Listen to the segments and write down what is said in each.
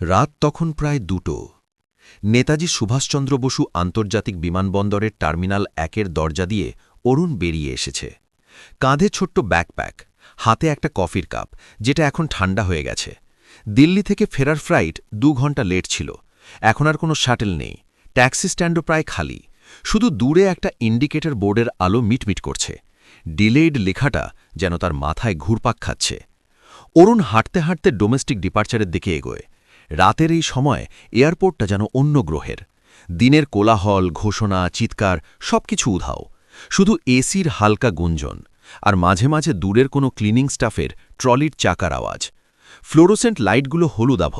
রাত তখন প্রায় 2টো। নেতাজি সুভাষচন্দ্র বসু আন্তর্জাতিক বিমানবন্দরের টার্মিনাল 1-এর দরজা দিয়ে অরুণ বেরিয়ে এসেছে। কাঁধে ছোট্ট ব্যাকপ্যাক, হাতে একটা কফির কাপ, যেটা এখন ঠান্ডা হয়ে গেছে। দিল্লি থেকে ফেরার ফ্লাইট 2 ঘন্টা লেট ছিল। এখন আর কোনো শাটেল নেই, ট্যাক্সি স্ট্যান্ডও প্রায় খালি। শুধু দূরে একটা ইন্ডিকেটর বোর্ডের আলো মিটমিট করছে। ডিলেইড লেখাটা যেন তার মাথায় ঘুরপাক খাচ্ছে। অরুণ হাঁটতে হাঁটতে ডোমেস্টিক ডিপার্চারের দিকে এগোয়। রাতের এই সময় এয়ারপোর্টটা যেন অন্য গ্রহের। দিনের কোলাহল, ঘোষণা, চিৎকার সবকিছু উধাও। শুধু এসির হালকা গুঞ্জন, আর মাঝে মাঝে দূরের কোনো ক্লিনিং স্টাফের ট্রলির চাকার আওয়াজ। ফ্লোরোসেন্ট লাইটগুলো হলুদাভ,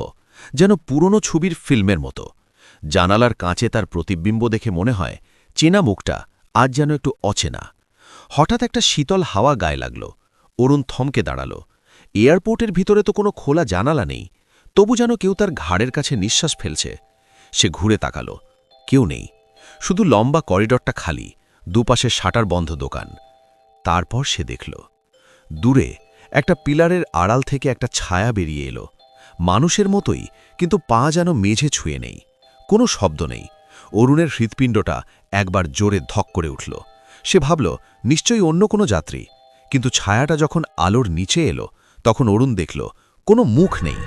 যেন পুরনো ছবির ফিল্মের মতো। জানালার কাঁচে তার প্রতিবিম্ব দেখে মনে হয় চেনা মুখটা আজ যেন একটু অচেনা। হঠাৎ একটা শীতল হাওয়া গায়ে লাগল। অরুণ থমকে দাঁড়াল। এয়ারপোর্টের ভিতরে তো কোনো খোলা জানালা নেই, তবু যেন কেউ তার ঘাড়ের কাছে নিঃশ্বাস ফেলছে। সে ঘুরে তাকাল। কেউ নেই, শুধু লম্বা করিডরটা খালি, দুপাশে শাটার বন্ধ দোকান। তারপর সে দেখল দূরে একটা পিলারের আড়াল থেকে একটা ছায়া বেরিয়ে এলো। মানুষের মতোই, কিন্তু পা যেন মেঝে ছুঁয়ে নেই। কোনো শব্দ নেই। অরুণের হৃৎপিণ্ডটা একবার জোরে ধক করে উঠল। সে ভাবল নিশ্চয়ই অন্য কোনো যাত্রী। কিন্তু ছায়াটা যখন আলোর নিচে এলো, তখন অরুণ দেখল কোনো মুখ নেই,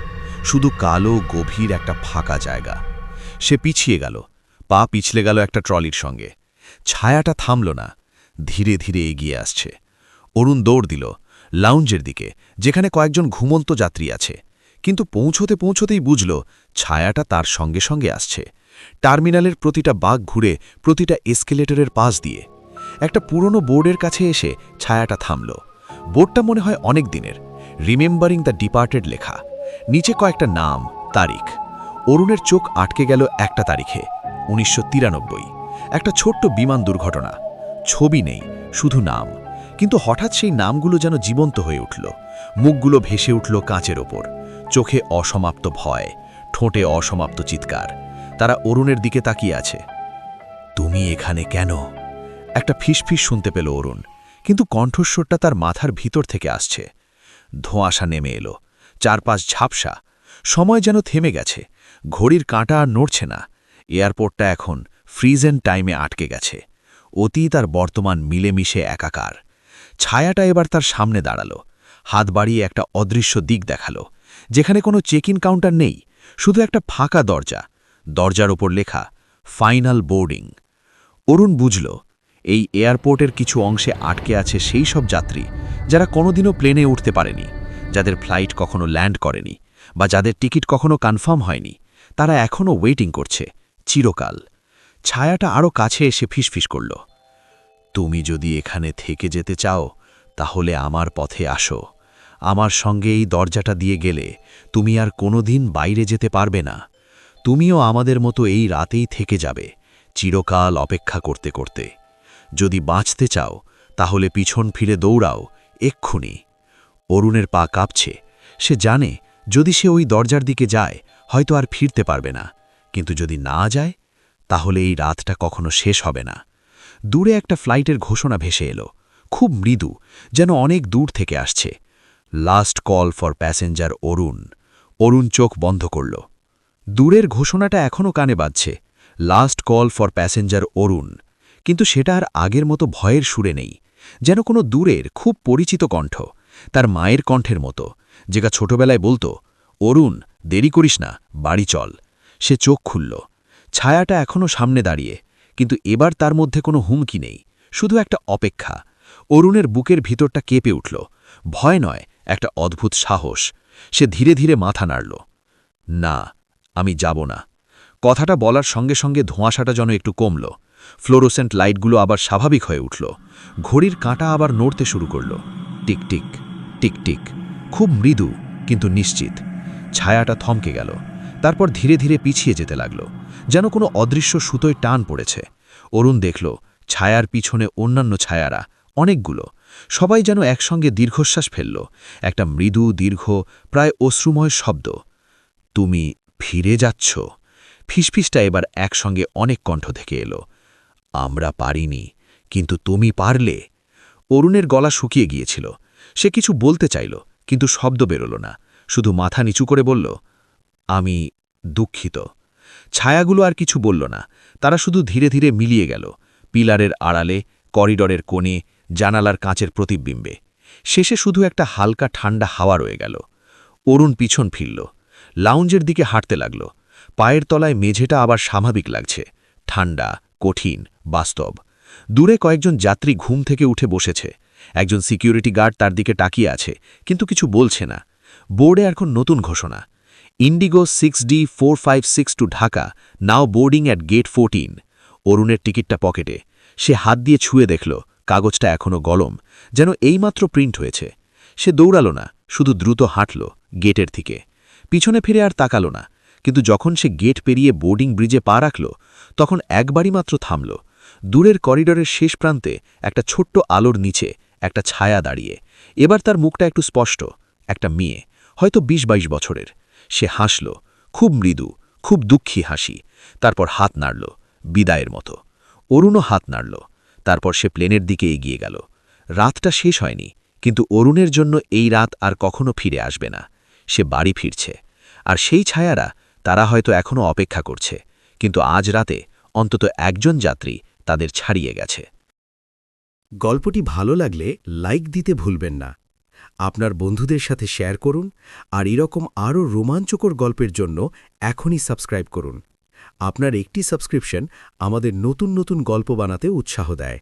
শুধু কালো গভীর একটা ফাঁকা জায়গা। সে পিছিয়ে গেল, পা পিছলে গেল একটা ট্রলির সঙ্গে। ছায়াটা থামল না, ধীরে ধীরে এগিয়ে আসছে। অরুণ দৌড় দিল লাউঞ্জের দিকে, যেখানে কয়েকজন ঘুমন্ত যাত্রী আছে। কিন্তু পৌঁছতে পৌঁছতেই বুঝল ছায়াটা তার সঙ্গে সঙ্গে আসছে। টার্মিনালের প্রতিটা বাঁক ঘুরে, প্রতিটা এসকেলেটরের পাশ দিয়ে। একটা পুরনো বোর্ডের কাছে এসে ছায়াটা থামল। বোর্ডটা মনে হয় অনেক দিনের, রিমেম্বারিং দ্য ডিপার্টেড লেখা। নিচে কয়েকটা নাম, তারিখ। অরুণের চোখ আটকে গেল একটা তারিখে, 1993। একটা ছোট্ট বিমান দুর্ঘটনা। ছবি নেই, শুধু নাম। কিন্তু হঠাৎ সেই নামগুলো যেন জীবন্ত হয়ে উঠল। মুখগুলো ভেসে উঠল কাঁচের ওপর। চোখে অসমাপ্ত ভয়, ঠোঁটে অসমাপ্ত চিৎকার। তারা অরুণের দিকে তাকিয়ে আছে। তুমি এখানে কেন? একটা ফিসফিস শুনতে পেল অরুণ, কিন্তু কণ্ঠস্বরটা তার মাথার ভিতর থেকে আসছে। ধোঁয়াশা নেমে এলো, চারপাশ ঝাপসা। সময় যেন থেমে গেছে, ঘড়ির কাঁটা আর নড়ছে না। এয়ারপোর্টটা এখন ফ্রিজেন টাইমে আটকে গেছে। অতীত আর বর্তমান মিলেমিশে একাকার। ছায়াটা এবার তার সামনে দাঁড়ালো, হাত বাড়িয়ে একটা অদৃশ্য দিক দেখালো, যেখানে কোনো চেক ইন কাউন্টার নেই, শুধু একটা ফাঁকা দরজা। দরজার ওপর লেখা ফাইনাল বোর্ডিং। অরুণ বুঝল এই এয়ারপোর্টের কিছু অংশে আটকে আছে সেই সব যাত্রী যারা কোনোদিনও প্লেনে উঠতে পারেনি, যাদের ফ্লাইট কখনো ল্যান্ড করেনি, বা যাদের টিকিট কখনো কনফার্ম হয়নি। তারা এখনও ওয়েটিং করছে, চিরকাল। ছায়াটা আরও কাছে এসে ফিসফিস করল, তুমি যদি এখানে থেকে যেতে চাও, তাহলে আমার পথে আসো। আমার সঙ্গে এই দরজাটা দিয়ে গেলে তুমি আর কোনোদিন বাইরে যেতে পারবে না। তুমিও আমাদের মতো এই রাতেই থেকে যাবে, চিরকাল অপেক্ষা করতে করতে। যদি বাঁচতে চাও, তাহলে পিছন ফিরে দৌড়াও, এক্ষুনি। অরুণের পা কাঁপছে। সে জানে যদি সে ওই দরজার দিকে যায়, হয়তো আর ফিরতে পারবে না। কিন্তু যদি না যায়, তাহলে এই রাতটা কখনো শেষ হবে না। দূরে একটা ফ্লাইটের ঘোষণা ভেসে এলো, খুব মৃদু, যেন অনেক দূর থেকে আসছে। লাস্ট কল ফর প্যাসেঞ্জার অরুণ। অরুণ চোখ বন্ধ করল। দূরের ঘোষণাটা এখনও কানে বাজছে, লাস্ট কল ফর প্যাসেঞ্জার অরুণ। কিন্তু সেটা আর আগের মতো ভয়ের সুরে নেই, যেন কোনো দূরের খুব পরিচিত কণ্ঠ, তার মায়ের কণ্ঠের মতো, যেটা ছোটবেলায় বলতো, অরুণ, দেরি করিস না, বাড়ি চল। সে চোখ খুলল। ছায়াটা এখনও সামনে দাঁড়িয়ে, কিন্তু এবার তার মধ্যে কোনো হুমকি নেই, শুধু একটা অপেক্ষা। অরুণের বুকের ভিতরটা কেঁপে উঠল, ভয় নয়, একটা অদ্ভুত সাহস। সে ধীরে ধীরে মাথা নাড়ল। না, আমি যাব না। কথাটা বলার সঙ্গে সঙ্গে ধোঁয়াশাটা যেন একটু কমল। ফ্লোরোসেন্ট লাইটগুলো আবার স্বাভাবিক হয়ে উঠল। ঘড়ির কাঁটা আবার নড়তে শুরু করল, টিকটিক টিকটিক, খুব মৃদু কিন্তু নিশ্চিত। ছায়াটা থমকে গেল, তারপর ধীরে ধীরে পিছিয়ে যেতে লাগল, যেন কোনো অদৃশ্য সুতোয় টান পড়েছে। অরুণ দেখল ছায়ার পিছনে অন্যান্য ছায়ারা, অনেকগুলো। সবাই যেন একসঙ্গে দীর্ঘশ্বাস ফেলল, একটা মৃদু দীর্ঘ, প্রায় অশ্রুময় শব্দ। তুমি ফিরে যাচ্ছ? ফিসফিসটা এবার একসঙ্গে অনেক কণ্ঠ থেকে এলো। আমরা পারিনি, কিন্তু তুমি পারলে। অরুণের গলা শুকিয়ে গিয়েছিল। সে কিছু বলতে চাইল, কিন্তু শব্দ বেরোল না, শুধু মাথা নিচু করে বলল, আমি দুঃখিত। ছায়াগুলো আর কিছু বলল না, তারা শুধু ধীরে ধীরে মিলিয়ে গেল, পিলারের আড়ালে, করিডরের কোণে, জানালার কাঁচের প্রতিবিম্বে। শেষে শুধু একটা হালকা ঠান্ডা হাওয়া রয়ে গেল। অরুণ পিছন ফিরল, লাউঞ্জের দিকে হাঁটতে লাগল। পায়ের তলায় মেঝেটা আবার স্বাভাবিক লাগছে, ঠান্ডা, কঠিন, বাস্তব। দূরে কয়েকজন যাত্রী ঘুম থেকে উঠে বসেছে। একজন সিকিউরিটি গার্ড তার দিকে তাকিয়ে আছে, কিন্তু কিছু বলছে না। বোর্ডে এখন নতুন ঘোষণা, IndiGo 6D4562 to Dhaka, now boarding at gate 14। অরুণের টিকিটটা পকেটে। সে হাত দিয়ে ছুঁয়ে দেখল, কাগজটা এখনও গলম, যেন এইমাত্র প্রিন্ট হয়েছে। সে দৌড়াল না, শুধু দ্রুত হাঁটল গেটের দিকে। পিছনে ফিরে আর তাকাল না, কিন্তু যখন সে গেট পেরিয়ে বোর্ডিং ব্রিজে পা রাখল, তখন একবারই মাত্র থামল। দূরের করিডরের শেষ প্রান্তে একটা ছোট্ট আলোর নিচে একটা ছায়া দাঁড়িয়ে। এবার তার মুখটা একটু স্পষ্ট, একটা মেয়ে, হয়তো ২০-২২ বছরের। সে হাসল, খুব মৃদু, খুব দুঃখী হাসি। তারপর হাত নাড়ল, বিদায়ের মতো। অরুণও হাত নাড়ল। তারপর সে প্লেনের দিকে এগিয়ে গেল। রাতটা শেষ হয়নি, কিন্তু অরুণের জন্য এই রাত আর কখনো ফিরে আসবে না। সে বাড়ি ফিরছে, আর সেই ছায়ারা, তারা হয়তো এখনও অপেক্ষা করছে, কিন্তু আজ রাতে অন্তত একজন যাত্রী তাদের ছাড়িয়ে গেছে। গল্পটি ভালো লাগলে লাইক দিতে ভুলবেন না। আপনার বন্ধুদের সাথে শেয়ার করুন, আর এরকম আরও রোমাঞ্চকর গল্পের জন্য এখনই সাবস্ক্রাইব করুন। আপনার একটি সাবস্ক্রিপশন আমাদের নতুন নতুন গল্প বানাতে উৎসাহ দেয়।